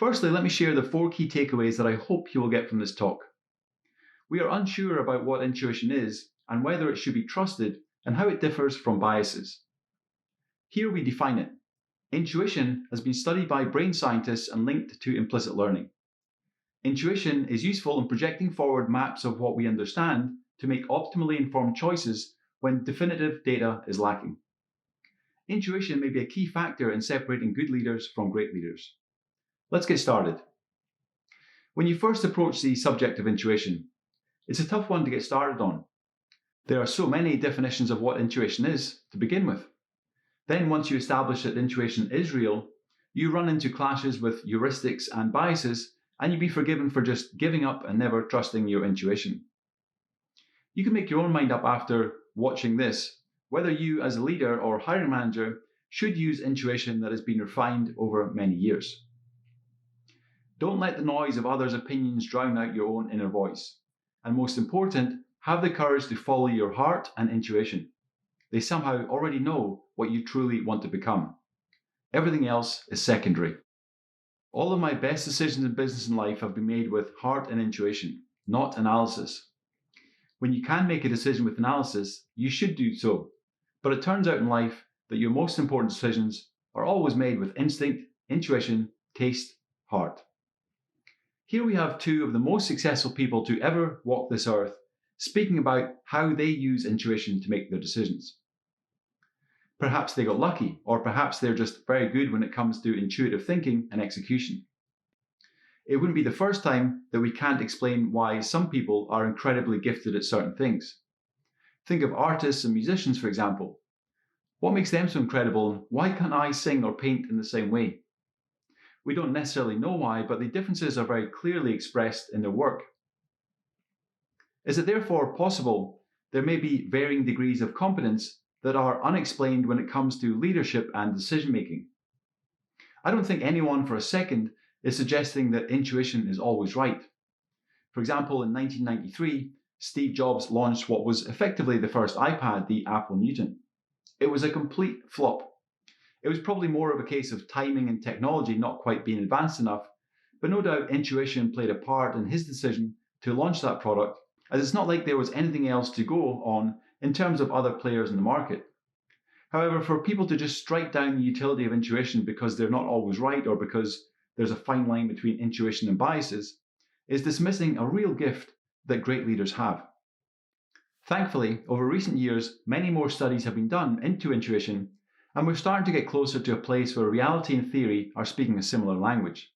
Firstly, let me share the 4 key takeaways that I hope you will get from this talk. We are unsure about what intuition is and whether it should be trusted and how it differs from biases. Here we define it. Intuition has been studied by brain scientists and linked to implicit learning. Intuition is useful in projecting forward maps of what we understand to make optimally informed choices when definitive data is lacking. Intuition may be a key factor in separating good leaders from great leaders. Let's get started. When you first approach the subject of intuition, it's a tough one to get started on. There are so many definitions of what intuition is to begin with. Then once you establish that intuition is real, you run into clashes with heuristics and biases, and you'd be forgiven for just giving up and never trusting your intuition. You can make your own mind up after watching this, whether you as a leader or hiring manager should use intuition that has been refined over many years. Don't let the noise of others' opinions drown out your own inner voice. And most important, have the courage to follow your heart and intuition. They somehow already know what you truly want to become. Everything else is secondary. All of my best decisions in business and life have been made with heart and intuition, not analysis. When you can make a decision with analysis, you should do so. But it turns out in life that your most important decisions are always made with instinct, intuition, taste, heart. Here we have 2 of the most successful people to ever walk this earth speaking about how they use intuition to make their decisions. Perhaps they got lucky, or perhaps they're just very good when it comes to intuitive thinking and execution. It wouldn't be the first time that we can't explain why some people are incredibly gifted at certain things. Think of artists and musicians, for example. What makes them so incredible, and why can't I sing or paint in the same way? We don't necessarily know why, but the differences are very clearly expressed in their work. Is it therefore possible there may be varying degrees of competence that are unexplained when it comes to leadership and decision making? I don't think anyone for a second is suggesting that intuition is always right. For example, in 1993, Steve Jobs launched what was effectively the first iPad, the Apple Newton. It was a complete flop. It was probably more of a case of timing and technology not quite being advanced enough, but no doubt intuition played a part in his decision to launch that product, as it's not like there was anything else to go on in terms of other players in the market. However, for people to just strike down the utility of intuition because they're not always right or because there's a fine line between intuition and biases is dismissing a real gift that great leaders have. Thankfully, over recent years, many more studies have been done into intuition, and we're starting to get closer to a place where reality and theory are speaking a similar language.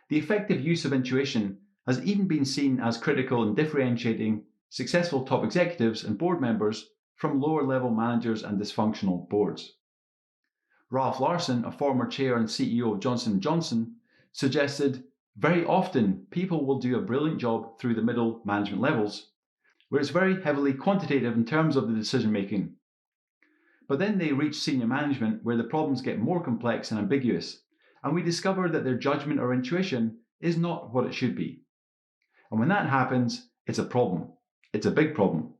The effective use of intuition has even been seen as critical in differentiating successful top executives and board members from lower-level managers and dysfunctional boards. Ralph Larson, a former chair and CEO of Johnson & Johnson, suggested very often people will do a brilliant job through the middle management levels, where it's very heavily quantitative in terms of the decision-making. But then they reach senior management where the problems get more complex and ambiguous, and we discover that their judgment or intuition is not what it should be. And when that happens, it's a problem. It's a big problem.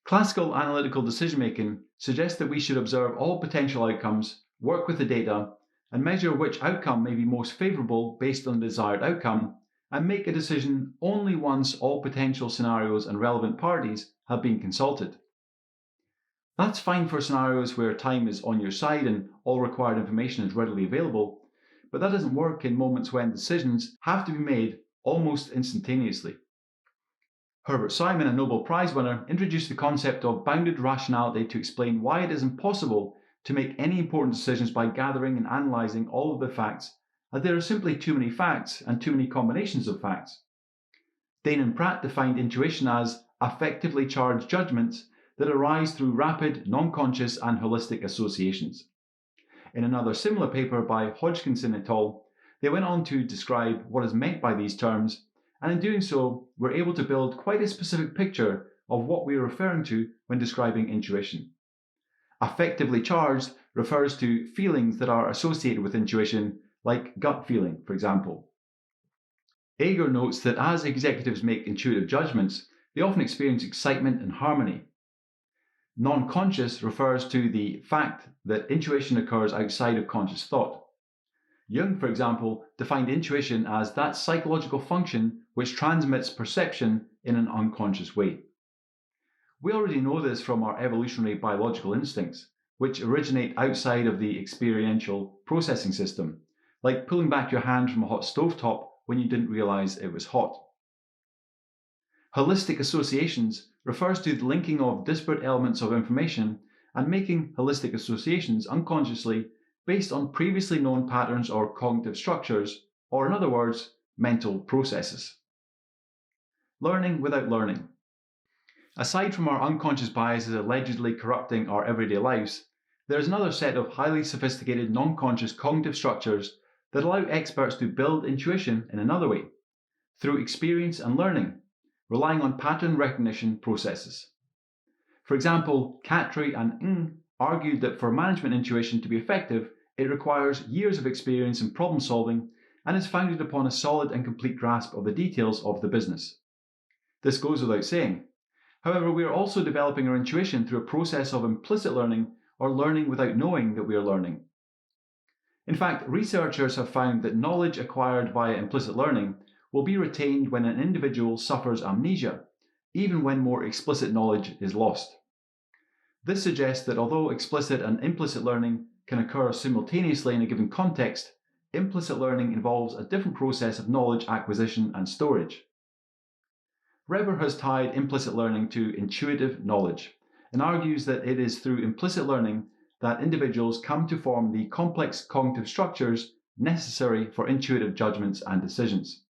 Classical analytical decision-making suggests that we should observe all potential outcomes, work with the data, and measure which outcome may be most favorable based on the desired outcome, and make a decision only once all potential scenarios and relevant parties have been consulted. That's fine for scenarios where time is on your side and all required information is readily available, but that doesn't work in moments when decisions have to be made almost instantaneously. Herbert Simon, a Nobel Prize winner, introduced the concept of bounded rationality to explain why it is impossible to make any important decisions by gathering and analysing all of the facts, as there are simply too many facts and too many combinations of facts. Dane and Pratt defined intuition as affectively charged judgments that arise through rapid, non-conscious and holistic associations. In another similar paper by Hodgkinson et al., they went on to describe what is meant by these terms, and in doing so, were able to build quite a specific picture of what we are referring to when describing intuition. Affectively charged refers to feelings that are associated with intuition, like gut feeling, for example. Ager notes that as executives make intuitive judgments, they often experience excitement and harmony. Non-conscious refers to the fact that intuition occurs outside of conscious thought. Jung, for example, defined intuition as that psychological function which transmits perception in an unconscious way. We already know this from our evolutionary biological instincts, which originate outside of the experiential processing system, like pulling back your hand from a hot stovetop when you didn't realize it was hot. Holistic associations refers to the linking of disparate elements of information and making holistic associations unconsciously based on previously known patterns or cognitive structures, or in other words, mental processes. Learning without learning. Aside from our unconscious biases allegedly corrupting our everyday lives, there is another set of highly sophisticated non-conscious cognitive structures that allow experts to build intuition in another way, through experience and learning, relying on pattern recognition processes. For example, Cattry and Ng argued that for management intuition to be effective, it requires years of experience in problem solving and is founded upon a solid and complete grasp of the details of the business. This goes without saying. However, we are also developing our intuition through a process of implicit learning or learning without knowing that we are learning. In fact, researchers have found that knowledge acquired via implicit learning will be retained when an individual suffers amnesia, even when more explicit knowledge is lost. This suggests that although explicit and implicit learning can occur simultaneously in a given context, implicit learning involves a different process of knowledge acquisition and storage. Reber has tied implicit learning to intuitive knowledge and argues that it is through implicit learning that individuals come to form the complex cognitive structures necessary for intuitive judgments and decisions.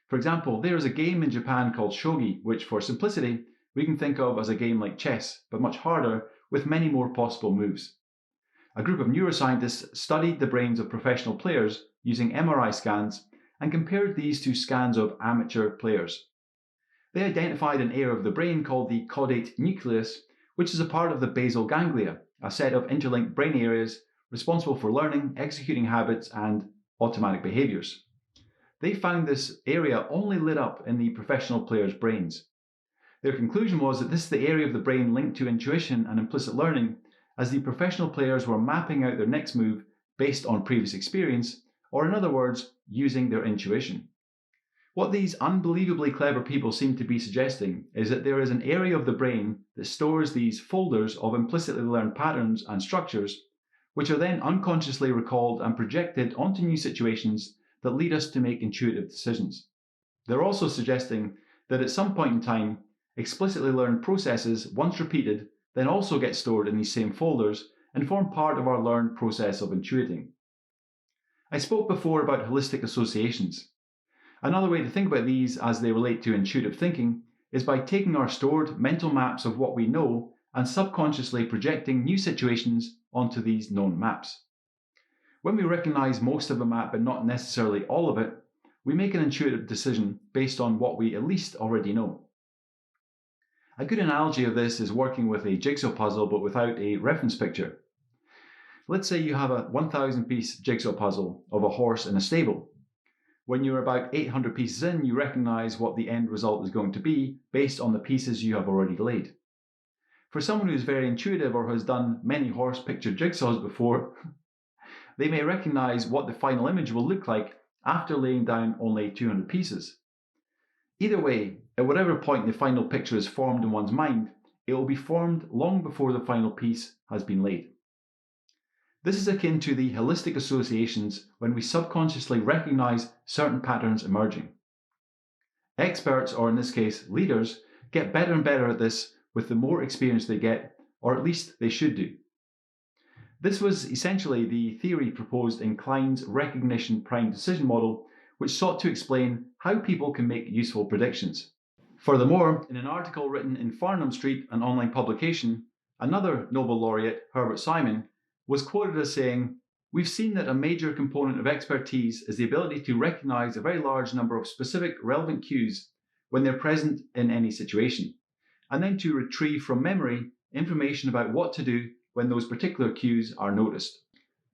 For example, there is a game in Japan called shogi, which for simplicity we can think of as a game like chess, but much harder with many more possible moves. A group of neuroscientists studied the brains of professional players using MRI scans and compared these to scans of amateur players. They identified an area of the brain called the caudate nucleus, which is a part of the basal ganglia, a set of interlinked brain areas responsible for learning, executing habits, and automatic behaviors. They found this area only lit up in the professional players' brains. Their conclusion was that this is the area of the brain linked to intuition and implicit learning, as the professional players were mapping out their next move based on previous experience, or in other words, using their intuition. What these unbelievably clever people seem to be suggesting is that there is an area of the brain that stores these folders of implicitly learned patterns and structures, which are then unconsciously recalled and projected onto new situations that lead us to make intuitive decisions. They're also suggesting that at some point in time, explicitly learned processes, once repeated, then also get stored in these same folders and form part of our learned process of intuiting. I spoke before about holistic associations. Another way to think about these as they relate to intuitive thinking is by taking our stored mental maps of what we know and subconsciously projecting new situations onto these known maps. When we recognize most of a map but not necessarily all of it, we make an intuitive decision based on what we at least already know. A good analogy of this is working with a jigsaw puzzle but without a reference picture. Let's say you have a 1,000-piece jigsaw puzzle of a horse in a stable. When you're about 800 pieces in, you recognize what the end result is going to be based on the pieces you have already laid. For someone who is very intuitive or has done many horse picture jigsaws before, they may recognize what the final image will look like after laying down only 200 pieces. Either way, at whatever point the final picture is formed in one's mind, it will be formed long before the final piece has been laid. This is akin to the holistic associations when we subconsciously recognize certain patterns emerging. Experts, or in this case leaders, get better and better at this with the more experience they get, or at least they should do. This was essentially the theory proposed in Klein's recognition prime decision model, which sought to explain how people can make useful predictions. Furthermore, in an article written in Farnham Street, an online publication, another Nobel laureate, Herbert Simon, was quoted as saying, "We've seen that a major component of expertise is the ability to recognize a very large number of specific relevant cues when they're present in any situation, and then to retrieve from memory information about what to do when those particular cues are noticed."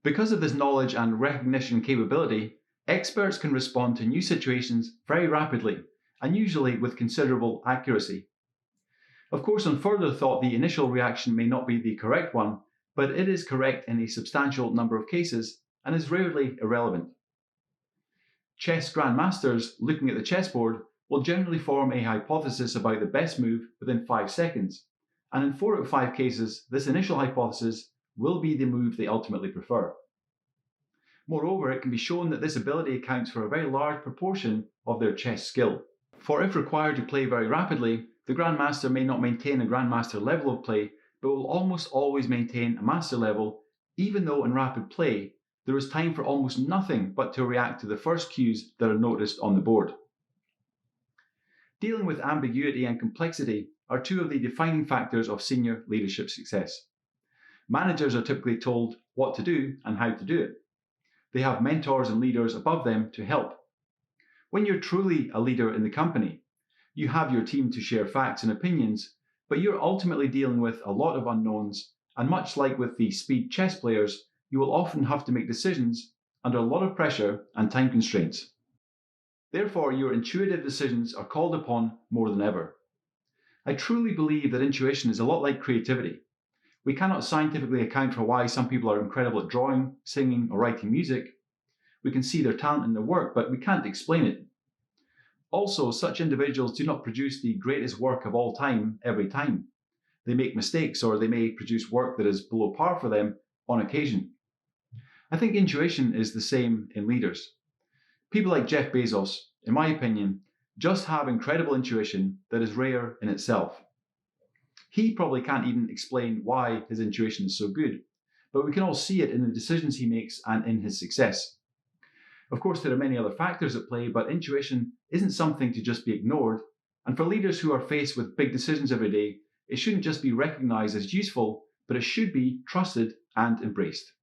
Because of this knowledge and recognition capability, experts can respond to new situations very rapidly and usually with considerable accuracy. Of course, on further thought, the initial reaction may not be the correct one, but it is correct in a substantial number of cases, and is rarely irrelevant. Chess grandmasters looking at the chessboard will generally form a hypothesis about the best move within 5 seconds, and in 4 out of 5 cases, this initial hypothesis will be the move they ultimately prefer. Moreover, it can be shown that this ability accounts for a very large proportion of their chess skill. For if required to play very rapidly, the grandmaster may not maintain a grandmaster level of play, but will almost always maintain a master level, even though in rapid play, there is time for almost nothing but to react to the first cues that are noticed on the board. Dealing with ambiguity and complexity are two of the defining factors of senior leadership success. Managers are typically told what to do and how to do it. They have mentors and leaders above them to help. When you're truly a leader in the company, you have your team to share facts and opinions, but you're ultimately dealing with a lot of unknowns, and much like with the speed chess players, you will often have to make decisions under a lot of pressure and time constraints. Therefore, your intuitive decisions are called upon more than ever. I truly believe that intuition is a lot like creativity. We cannot scientifically account for why some people are incredible at drawing, singing, or writing music. We can see their talent in their work, but we can't explain it. Also, such individuals do not produce the greatest work of all time every time. They make mistakes, or they may produce work that is below par for them on occasion. I think intuition is the same in leaders. People like Jeff Bezos, in my opinion, just have incredible intuition that is rare in itself. He probably can't even explain why his intuition is so good, but we can all see it in the decisions he makes and in his success. Of course, there are many other factors at play, but intuition isn't something to just be ignored, and for leaders who are faced with big decisions every day, it shouldn't just be recognized as useful, but it should be trusted and embraced.